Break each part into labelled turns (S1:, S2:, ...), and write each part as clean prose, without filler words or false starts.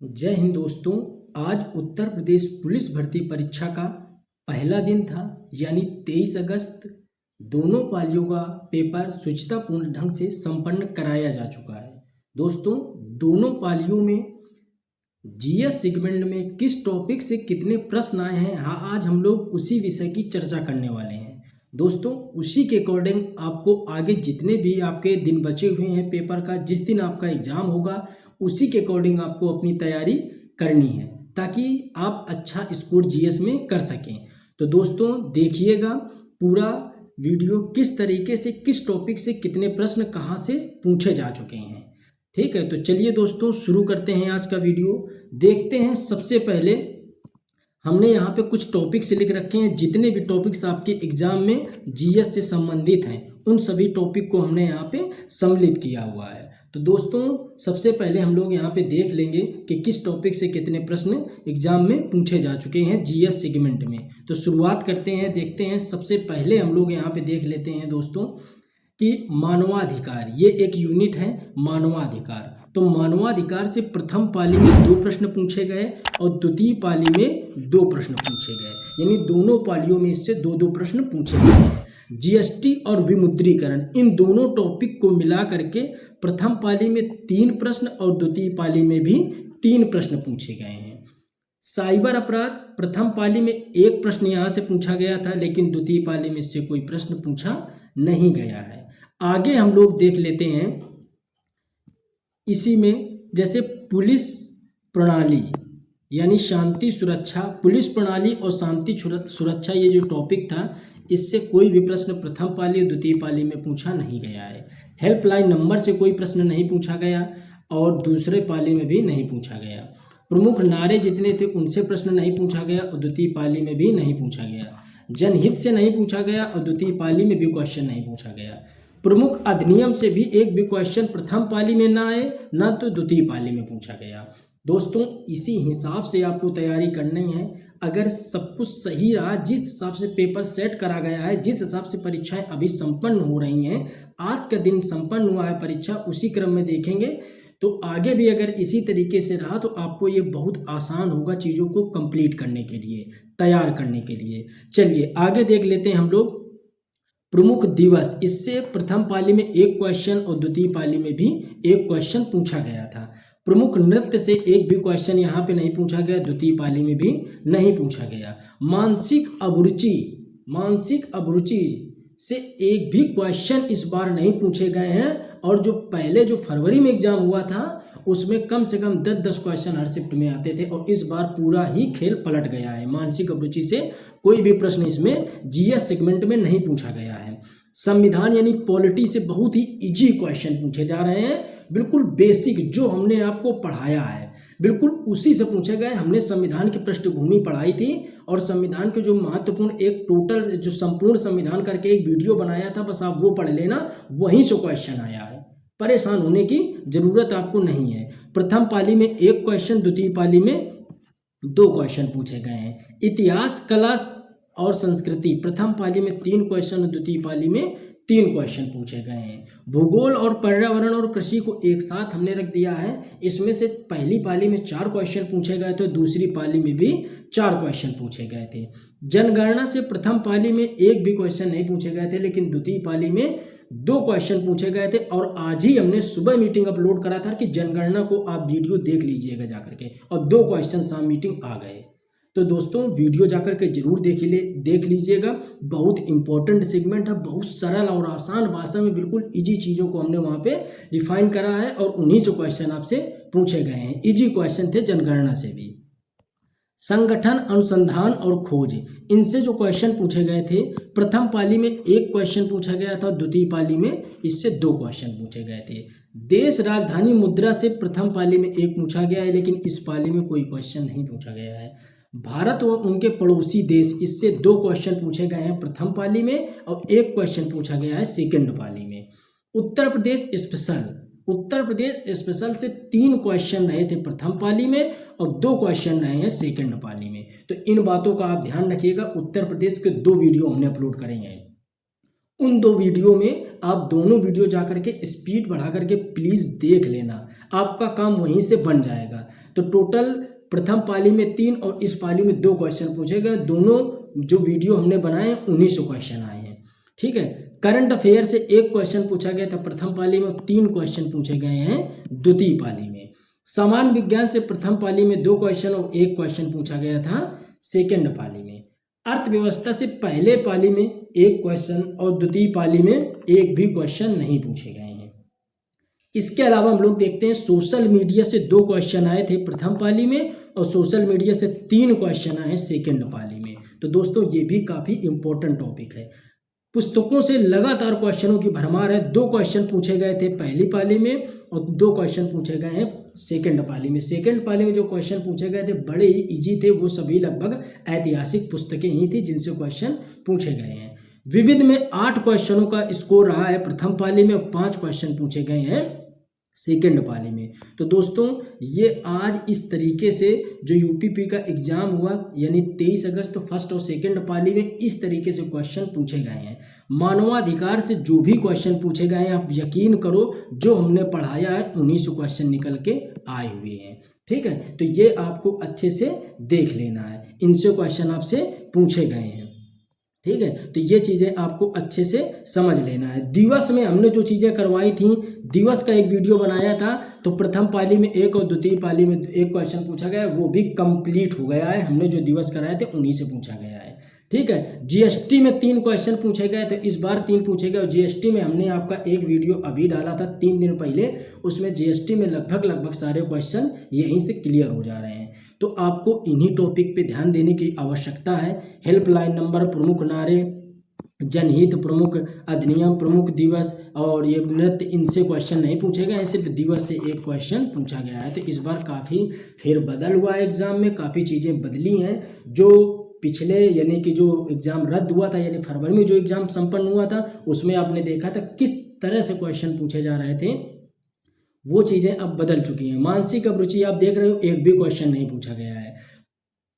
S1: जय हिंद दोस्तों। आज उत्तर प्रदेश पुलिस भर्ती परीक्षा का पहला दिन था, यानी 23 अगस्त। दोनों पालियों का पेपर शुचितापूर्ण ढंग से संपन्न कराया जा चुका है। दोस्तों, दोनों पालियों में जीएस सेगमेंट में किस टॉपिक से कितने प्रश्न आए हैं, हाँ, आज हम लोग उसी विषय की चर्चा करने वाले हैं। दोस्तों, उसी के अकॉर्डिंग आपको आगे जितने भी आपके दिन बचे हुए हैं पेपर का, जिस दिन आपका एग्जाम होगा उसी के अकॉर्डिंग आपको अपनी तैयारी करनी है, ताकि आप अच्छा स्कोर जीएस में कर सकें। तो दोस्तों देखिएगा पूरा वीडियो, किस तरीके से किस टॉपिक से कितने प्रश्न कहाँ से पूछे जा चुके हैं। ठीक है, तो चलिए दोस्तों शुरू करते हैं आज का वीडियो। देखते हैं, सबसे पहले हमने यहाँ पे कुछ टॉपिक्स लिख रखे हैं। जितने भी टॉपिक्स आपके एग्जाम में जीएस से संबंधित हैं उन सभी टॉपिक को हमने यहाँ पे सम्मिलित किया हुआ है। तो दोस्तों सबसे पहले हम लोग यहाँ पे देख लेंगे कि किस टॉपिक से कितने प्रश्न एग्जाम में पूछे जा चुके हैं जीएस सेगमेंट में। तो शुरुआत करते हैं, देखते हैं। सबसे पहले हम लोग यहाँ पे देख लेते हैं दोस्तों कि मानवाधिकार, ये एक यूनिट है मानवाधिकार। तो मानवाधिकार से प्रथम पाली में 2 प्रश्न पूछे गए और द्वितीय पाली में 2 प्रश्न पूछे गए, यानी दोनों पालियों में इससे 2-2 प्रश्न पूछे गए हैं। जीएसटी और विमुद्रीकरण, इन दोनों टॉपिक को मिला करके प्रथम पाली में 3 प्रश्न और द्वितीय पाली में भी 3 प्रश्न पूछे गए हैं। साइबर अपराध, प्रथम पाली में 1 प्रश्न यहाँ से पूछा गया था, लेकिन द्वितीय पाली में इससे कोई प्रश्न पूछा नहीं गया है। आगे हम लोग देख लेते हैं इसी में, जैसे पुलिस प्रणाली यानी शांति सुरक्षा, पुलिस प्रणाली और शांति सुरक्षा, ये जो टॉपिक था इससे कोई भी प्रश्न प्रथम पाली और द्वितीय पाली में पूछा नहीं गया है। हेल्पलाइन नंबर से कोई प्रश्न नहीं पूछा गया और दूसरे पाली में भी नहीं पूछा गया। प्रमुख नारे जितने थे उनसे प्रश्न नहीं पूछा गया और द्वितीय पाली में भी नहीं पूछा गया। जनहित से नहीं पूछा गया और द्वितीय पाली में भी क्वेश्चन नहीं पूछा गया। प्रमुख अधिनियम से भी एक भी क्वेश्चन प्रथम पाली में ना आए, ना तो द्वितीय पाली में पूछा गया। दोस्तों इसी हिसाब से आपको तैयारी करनी है। अगर सब कुछ सही रहा, जिस हिसाब से पेपर सेट करा गया है, जिस हिसाब से परीक्षाएं अभी संपन्न हो रही हैं, आज का दिन संपन्न हुआ है परीक्षा, उसी क्रम में देखेंगे तो आगे भी अगर इसी तरीके से रहा तो आपको ये बहुत आसान होगा चीज़ों को कंप्लीट करने के लिए, तैयार करने के लिए। चलिए आगे देख लेते हैं हम लोग। प्रमुख दिवस, इससे प्रथम पाली में 1 क्वेश्चन और द्वितीय पाली में भी 1 क्वेश्चन पूछा गया था। प्रमुख नृत्य से एक भी क्वेश्चन यहाँ पे नहीं पूछा गया, द्वितीय पाली में भी नहीं पूछा गया। मानसिक अभिरुचि से एक भी क्वेश्चन इस बार नहीं पूछे गए हैं, और जो पहले जो फरवरी में एग्जाम हुआ था उसमें कम से कम 10-10 क्वेश्चन हर शिफ्ट में आते थे, और इस बार पूरा ही खेल पलट गया है। मानसिक अभिरुचि से कोई भी प्रश्न इसमें जीएस सेगमेंट में नहीं पूछा गया है। संविधान यानी पॉलिटी से बहुत ही इजी क्वेश्चन पूछे जा रहे हैं, बिल्कुल बेसिक जो हमने आपको पढ़ाया है बिल्कुल उसी से पूछे गए। हमने संविधान की पृष्ठभूमि पढ़ाई थी और संविधान के जो महत्वपूर्ण एक टोटल जो संपूर्ण संविधान करके एक वीडियो बनाया था, बस आप वो पढ़ लेना, वहीं से क्वेश्चन आया है। परेशान होने की जरूरत आपको नहीं है। प्रथम पाली में 1 क्वेश्चन, द्वितीय पाली में 2 क्वेश्चन पूछे गए हैं। इतिहास, कला और संस्कृति, प्रथम पाली में 3 क्वेश्चन और द्वितीय पाली में 3 क्वेश्चन पूछे गए हैं। भूगोल और पर्यावरण और कृषि को एक साथ हमने रख दिया है। इसमें से पहली पाली में 4 क्वेश्चन पूछे गए थे, दूसरी पाली में भी 4 क्वेश्चन पूछे गए थे। जनगणना से प्रथम पाली में 1 भी क्वेश्चन नहीं पूछे गए थे, लेकिन द्वितीय पाली में 2 क्वेश्चन पूछे गए थे। और आज ही हमने सुबह मीटिंग अपलोड करा था कि जनगणना को आप वीडियो देख लीजिएगा जाकर के, और 2 क्वेश्चन शाम मीटिंग आ गए। तो दोस्तों वीडियो जाकर के जरूर देख लीजिएगा। बहुत इंपॉर्टेंट सेगमेंट है, बहुत सरल और आसान भाषा में बिल्कुल इजी चीज़ों को हमने वहाँ पे डिफाइन करा है, और उन्हीं से क्वेश्चन आपसे पूछे गए हैं। इजी क्वेश्चन थे जनगणना से भी। संगठन, अनुसंधान और खोज, इनसे जो क्वेश्चन पूछे गए थे, प्रथम पाली में 1 क्वेश्चन पूछा गया था, द्वितीय पाली में इससे 2 क्वेश्चन पूछे गए थे। देश, राजधानी, मुद्रा से प्रथम पाली में 1 पूछा गया है, लेकिन इस पाली में कोई क्वेश्चन नहीं पूछा गया है। भारत व उनके पड़ोसी देश, इससे 2 क्वेश्चन पूछे गए हैं प्रथम पाली में, और 1 क्वेश्चन पूछा गया है सेकंड पाली में। उत्तर प्रदेश स्पेशल से 3 क्वेश्चन रहे थे प्रथम पाली में और 2 क्वेश्चन रहे हैं सेकंड पाली में। तो इन बातों का आप ध्यान रखिएगा। उत्तर प्रदेश के 2 वीडियो हमने अपलोड करे हैं, उन 2 वीडियो में आप दोनों वीडियो जाकर के स्पीड बढ़ा करके प्लीज़ देख लेना, आपका काम वहीं से बन जाएगा। तो टोटल प्रथम पाली में 3 और इस पाली में 2 क्वेश्चन पूछे गए। दोनों जो वीडियो हमने बनाए 1900 क्वेश्चन आए हैं। ठीक है, करंट अफेयर से 1 क्वेश्चन पूछा गया था प्रथम पाली में, 3 क्वेश्चन पूछे गए हैं द्वितीय पाली में। सामान्य विज्ञान से प्रथम पाली में 2 क्वेश्चन और 1 क्वेश्चन पूछा गया था सेकेंड पाली में। अर्थव्यवस्था से पहले पाली में 1 क्वेश्चन और द्वितीय पाली में 1 भी क्वेश्चन नहीं पूछे गए हैं। इसके अलावा हम लोग देखते हैं सोशल मीडिया से 2 क्वेश्चन आए थे प्रथम पाली में और सोशल मीडिया से 3 क्वेश्चन आए सेकेंड पाली में। तो दोस्तों ये भी काफ़ी इंपॉर्टेंट टॉपिक है। पुस्तकों से लगातार क्वेश्चनों की भरमार है। 2 क्वेश्चन पूछे गए थे पहली पाली में और 2 क्वेश्चन पूछे गए हैं सेकेंड पाली में। सेकेंड पाली में जो क्वेश्चन पूछे गए थे बड़े ही इजी थे, वो सभी लगभग ऐतिहासिक पुस्तकें ही थी जिनसे क्वेश्चन पूछे गए हैं। विविध में 8 क्वेश्चनों का स्कोर रहा है प्रथम पाली में और 5 क्वेश्चन पूछे गए हैं सेकेंड पाली में। तो दोस्तों ये आज इस तरीके से जो यूपीपी का एग्जाम हुआ यानी 23 अगस्त फर्स्ट और सेकेंड पाली में इस तरीके से क्वेश्चन पूछे गए हैं। मानवाधिकार से जो भी क्वेश्चन पूछे गए हैं आप यकीन करो जो हमने पढ़ाया है 1900 क्वेश्चन निकल के आए हुए हैं। ठीक है, तो ये आपको अच्छे से देख लेना है, इनसे क्वेश्चन आपसे पूछे गए हैं। ठीक है, तो ये चीज़ें आपको अच्छे से समझ लेना है। दिवस में हमने जो चीज़ें करवाई थी, दिवस का एक वीडियो बनाया था, तो प्रथम पाली में 1 और द्वितीय पाली में 1 क्वेश्चन पूछा गया, वो भी कंप्लीट हो गया है। हमने जो दिवस कराए थे उन्हीं से पूछा गया है। ठीक है, जीएसटी में 3 क्वेश्चन पूछे गए थे, इस बार 3 पूछे गए। और जीएसटी में हमने आपका एक वीडियो अभी डाला था 3 दिन पहले, उसमें जीएसटी में लगभग सारे क्वेश्चन यहीं से क्लियर हो जा रहे हैं। तो आपको इन्हीं टॉपिक पे ध्यान देने की आवश्यकता है। हेल्पलाइन नंबर, प्रमुख नारे, जनहित प्रमुख अधिनियम, प्रमुख दिवस और ये नृत्य, इनसे क्वेश्चन नहीं पूछे गए हैं, सिर्फ दिवस से 1 क्वेश्चन पूछा गया है। तो इस बार काफ़ी फेरबदल हुआ है एग्जाम में, काफ़ी चीज़ें बदली हैं। जो पिछले यानी कि जो एग्ज़ाम रद्द हुआ था यानी फरवरी में जो एग्ज़ाम संपन्न हुआ था उसमें आपने देखा था किस तरह से क्वेश्चन पूछे जा रहे थे, वो चीज़ें अब बदल चुकी हैं। मानसिक अभिरुचि आप देख रहे हो, 1 भी क्वेश्चन नहीं पूछा गया है।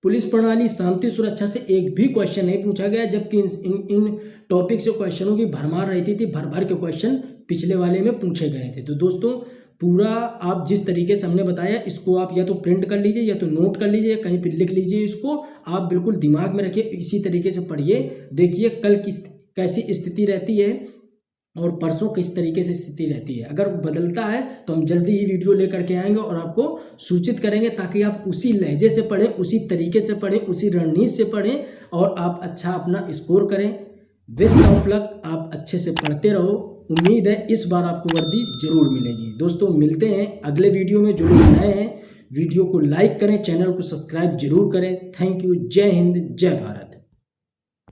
S1: पुलिस प्रणाली, शांति सुरक्षा से 1 भी क्वेश्चन नहीं पूछा गया, जबकि इन टॉपिक से क्वेश्चनों की भरमार रहती थी, भर के क्वेश्चन पिछले वाले में पूछे गए थे। तो दोस्तों पूरा आप जिस तरीके से हमने बताया इसको आप या तो प्रिंट कर लीजिए या तो नोट कर लीजिए, कहीं पर लिख लीजिए, इसको आप बिल्कुल दिमाग में रखिए, इसी तरीके से पढ़िए। देखिए कल कैसी स्थिति रहती है और परसों किस तरीके से स्थिति रहती है। अगर बदलता है तो हम जल्दी ही वीडियो लेकर के आएंगे और आपको सूचित करेंगे, ताकि आप उसी लहजे से पढ़ें, उसी तरीके से पढ़ें, उसी रणनीति से पढ़ें और आप अच्छा अपना स्कोर करें। बेस्ट ऑफ लक, आप अच्छे से पढ़ते रहो। उम्मीद है इस बार आपको वर्दी जरूर मिलेगी। दोस्तों मिलते हैं अगले वीडियो में। जो लोग नए हैं वीडियो को लाइक करें, चैनल को सब्सक्राइब जरूर करें। Thank you. जय हिंद, जय भारत।